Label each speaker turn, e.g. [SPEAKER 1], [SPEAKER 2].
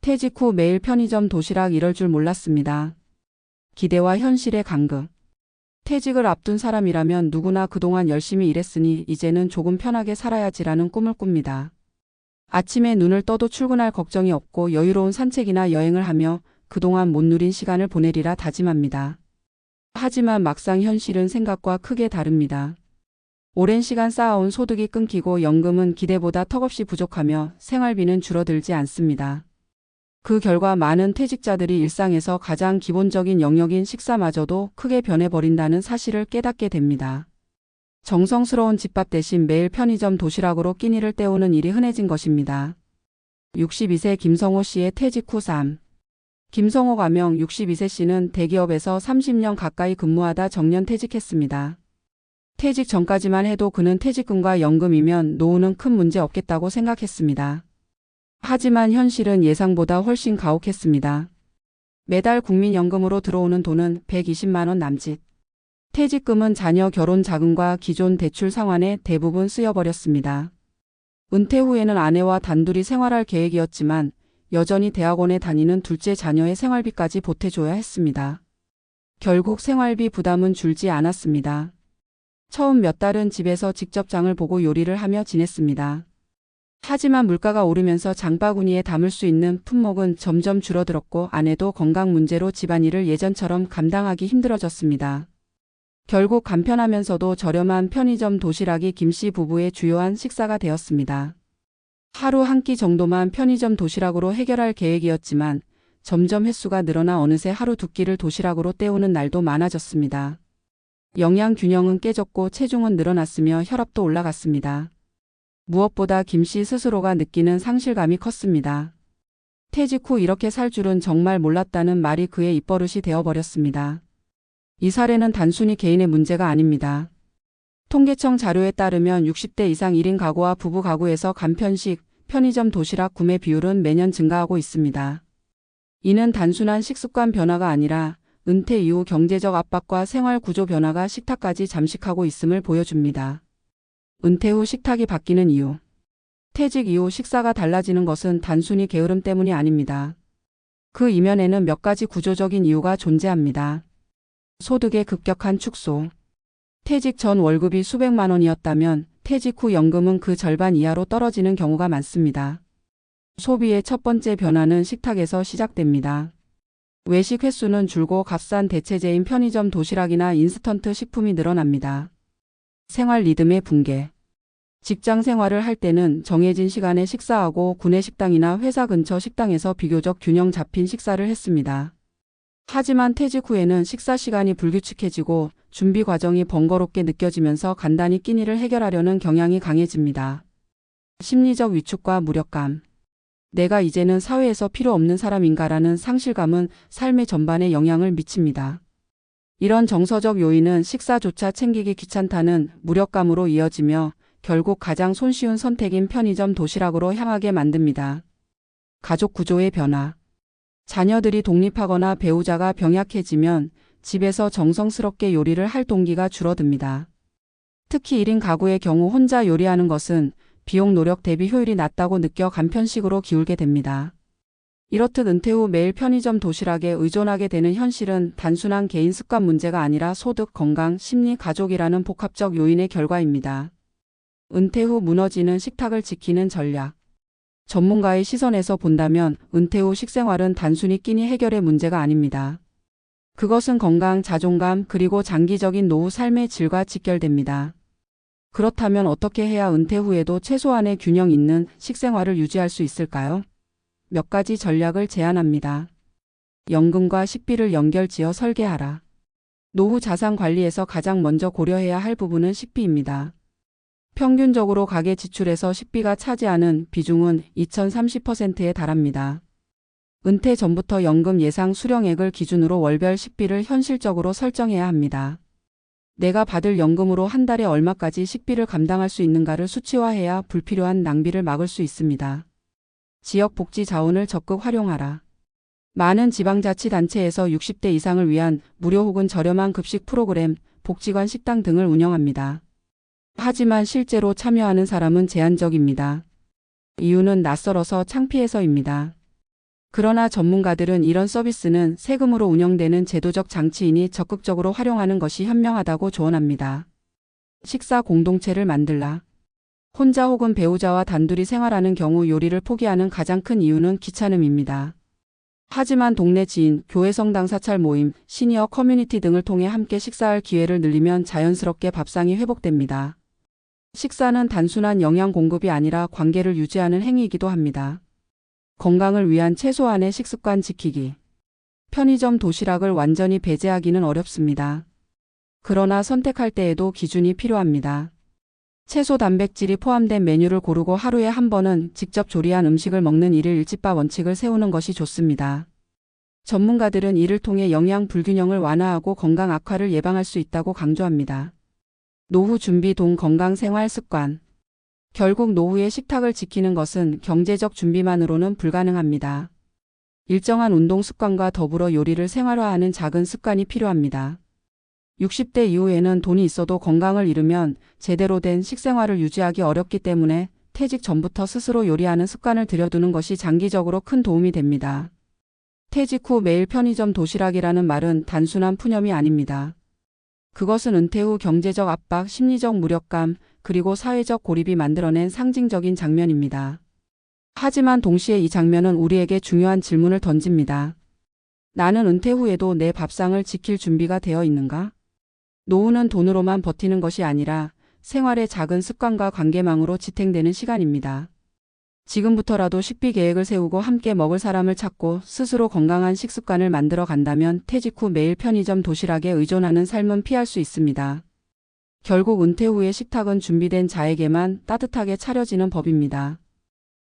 [SPEAKER 1] 퇴직 후 매일 편의점 도시락 이럴 줄 몰랐습니다. 기대와 현실의 간극. 퇴직을 앞둔 사람이라면 누구나 그동안 열심히 일했으니 이제는 조금 편하게 살아야지라는 꿈을 꿉니다. 아침에 눈을 떠도 출근할 걱정이 없고 여유로운 산책이나 여행을 하며 그동안 못 누린 시간을 보내리라 다짐합니다. 하지만 막상 현실은 생각과 크게 다릅니다. 오랜 시간 쌓아온 소득이 끊기고 연금은 기대보다 턱없이 부족하며 생활비는 줄어들지 않습니다. 그 결과 많은 퇴직자들이 일상에서 가장 기본적인 영역인 식사마저도 크게 변해버린다는 사실을 깨닫게 됩니다. 정성스러운 집밥 대신 매일 편의점 도시락으로 끼니를 때우는 일이 흔해진 것입니다. 62세 김성호 씨의 퇴직 후 삶. 김성호 가명 62세 씨는 대기업에서 30년 가까이 근무하다 정년 퇴직했습니다. 퇴직 전까지만 해도 그는 퇴직금과 연금이면 노후는 큰 문제 없겠다고 생각했습니다. 하지만 현실은 예상보다 훨씬 가혹했습니다. 매달 국민연금으로 들어오는 돈은 120만 원 남짓. 퇴직금은 자녀 결혼 자금과 기존 대출 상환에 대부분 쓰여버렸습니다. 은퇴 후에는 아내와 단둘이 생활할 계획이었지만 여전히 대학원에 다니는 둘째 자녀의 생활비까지 보태줘야 했습니다. 결국 생활비 부담은 줄지 않았습니다. 처음 몇 달은 집에서 직접 장을 보고 요리를 하며 지냈습니다. 하지만 물가가 오르면서 장바구니에 담을 수 있는 품목은 점점 줄어들었고 아내도 건강 문제로 집안일을 예전처럼 감당하기 힘들어졌습니다. 결국 간편하면서도 저렴한 편의점 도시락이 김씨 부부의 주요한 식사가 되었습니다. 하루 한 끼 정도만 편의점 도시락으로 해결할 계획이었지만 점점 횟수가 늘어나 어느새 하루 두 끼를 도시락으로 때우는 날도 많아졌습니다. 영양 균형은 깨졌고 체중은 늘어났으며 혈압도 올라갔습니다. 무엇보다 김씨 스스로가 느끼는 상실감이 컸습니다. 퇴직 후 이렇게 살 줄은 정말 몰랐다는 말이 그의 입버릇이 되어버렸습니다. 이 사례는 단순히 개인의 문제가 아닙니다. 통계청 자료에 따르면 60대 이상 1인 가구와 부부 가구에서 간편식, 편의점 도시락 구매 비율은 매년 증가하고 있습니다. 이는 단순한 식습관 변화가 아니라 은퇴 이후 경제적 압박과 생활 구조 변화가 식탁까지 잠식하고 있음을 보여줍니다. 은퇴 후 식탁이 바뀌는 이유. 퇴직 이후 식사가 달라지는 것은 단순히 게으름 때문이 아닙니다. 그 이면에는 몇 가지 구조적인 이유가 존재합니다. 소득의 급격한 축소. 퇴직 전 월급이 수백만 원이었다면 퇴직 후 연금은 그 절반 이하로 떨어지는 경우가 많습니다. 소비의 첫 번째 변화는 식탁에서 시작됩니다. 외식 횟수는 줄고 값싼 대체제인 편의점 도시락이나 인스턴트 식품이 늘어납니다. 생활 리듬의 붕괴. 직장 생활을 할 때는 정해진 시간에 식사하고 구내 식당이나 회사 근처 식당에서 비교적 균형 잡힌 식사를 했습니다. 하지만 퇴직 후에는 식사 시간이 불규칙해지고 준비 과정이 번거롭게 느껴지면서 간단히 끼니를 해결하려는 경향이 강해집니다. 심리적 위축과 무력감. 내가 이제는 사회에서 필요 없는 사람인가라는 상실감은 삶의 전반에 영향을 미칩니다. 이런 정서적 요인은 식사조차 챙기기 귀찮다는 무력감으로 이어지며 결국 가장 손쉬운 선택인 편의점 도시락으로 향하게 만듭니다. 가족 구조의 변화. 자녀들이 독립하거나 배우자가 병약해지면 집에서 정성스럽게 요리를 할 동기가 줄어듭니다. 특히 1인 가구의 경우 혼자 요리하는 것은 비용 노력 대비 효율이 낮다고 느껴 간편식으로 기울게 됩니다. 이렇듯 은퇴 후 매일 편의점 도시락에 의존하게 되는 현실은 단순한 개인 습관 문제가 아니라 소득, 건강, 심리, 가족이라는 복합적 요인의 결과입니다. 은퇴 후 무너지는 식탁을 지키는 전략. 전문가의 시선에서 본다면 은퇴 후 식생활은 단순히 끼니 해결의 문제가 아닙니다. 그것은 건강, 자존감, 그리고 장기적인 노후 삶의 질과 직결됩니다. 그렇다면 어떻게 해야 은퇴 후에도 최소한의 균형 있는 식생활을 유지할 수 있을까요? 몇 가지 전략을 제안합니다. 연금과 식비를 연결지어 설계하라. 노후 자산 관리에서 가장 먼저 고려해야 할 부분은 식비입니다. 평균적으로 가계 지출에서 식비가 차지하는 비중은 2030%에 달합니다. 은퇴 전부터 연금 예상 수령액을 기준으로 월별 식비를 현실적으로 설정해야 합니다. 내가 받을 연금으로 한 달에 얼마까지 식비를 감당할 수 있는가를 수치화해야 불필요한 낭비를 막을 수 있습니다. 지역 복지 자원을 적극 활용하라. 많은 지방자치단체에서 60대 이상을 위한 무료 혹은 저렴한 급식 프로그램, 복지관 식당 등을 운영합니다. 하지만 실제로 참여하는 사람은 제한적입니다. 이유는 낯설어서 창피해서입니다. 그러나 전문가들은 이런 서비스는 세금으로 운영되는 제도적 장치이니 적극적으로 활용하는 것이 현명하다고 조언합니다. 식사 공동체를 만들라. 혼자 혹은 배우자와 단둘이 생활하는 경우 요리를 포기하는 가장 큰 이유는 귀찮음입니다. 하지만 동네 지인, 교회 성당 사찰 모임, 시니어 커뮤니티 등을 통해 함께 식사할 기회를 늘리면 자연스럽게 밥상이 회복됩니다. 식사는 단순한 영양 공급이 아니라 관계를 유지하는 행위이기도 합니다. 건강을 위한 최소한의 식습관 지키기. 편의점 도시락을 완전히 배제하기는 어렵습니다. 그러나 선택할 때에도 기준이 필요합니다. 채소 단백질이 포함된 메뉴를 고르고 하루에 한 번은 직접 조리한 음식을 먹는 일일 일집밥 원칙을 세우는 것이 좋습니다. 전문가들은 이를 통해 영양 불균형을 완화하고 건강 악화를 예방할 수 있다고 강조합니다. 노후 준비 동 건강 생활 습관. 결국 노후의 식탁을 지키는 것은 경제적 준비만으로는 불가능합니다. 일정한 운동 습관과 더불어 요리를 생활화하는 작은 습관이 필요합니다. 60대 이후에는 돈이 있어도 건강을 잃으면 제대로 된 식생활을 유지하기 어렵기 때문에 퇴직 전부터 스스로 요리하는 습관을 들여두는 것이 장기적으로 큰 도움이 됩니다. 퇴직 후 매일 편의점 도시락이라는 말은 단순한 푸념이 아닙니다. 그것은 은퇴 후 경제적 압박, 심리적 무력감, 그리고 사회적 고립이 만들어낸 상징적인 장면입니다. 하지만 동시에 이 장면은 우리에게 중요한 질문을 던집니다. 나는 은퇴 후에도 내 밥상을 지킬 준비가 되어 있는가? 노후는 돈으로만 버티는 것이 아니라 생활의 작은 습관과 관계망으로 지탱되는 시간입니다. 지금부터라도 식비 계획을 세우고 함께 먹을 사람을 찾고 스스로 건강한 식습관을 만들어 간다면 퇴직 후 매일 편의점 도시락에 의존하는 삶은 피할 수 있습니다. 결국 은퇴 후의 식탁은 준비된 자에게만 따뜻하게 차려지는 법입니다.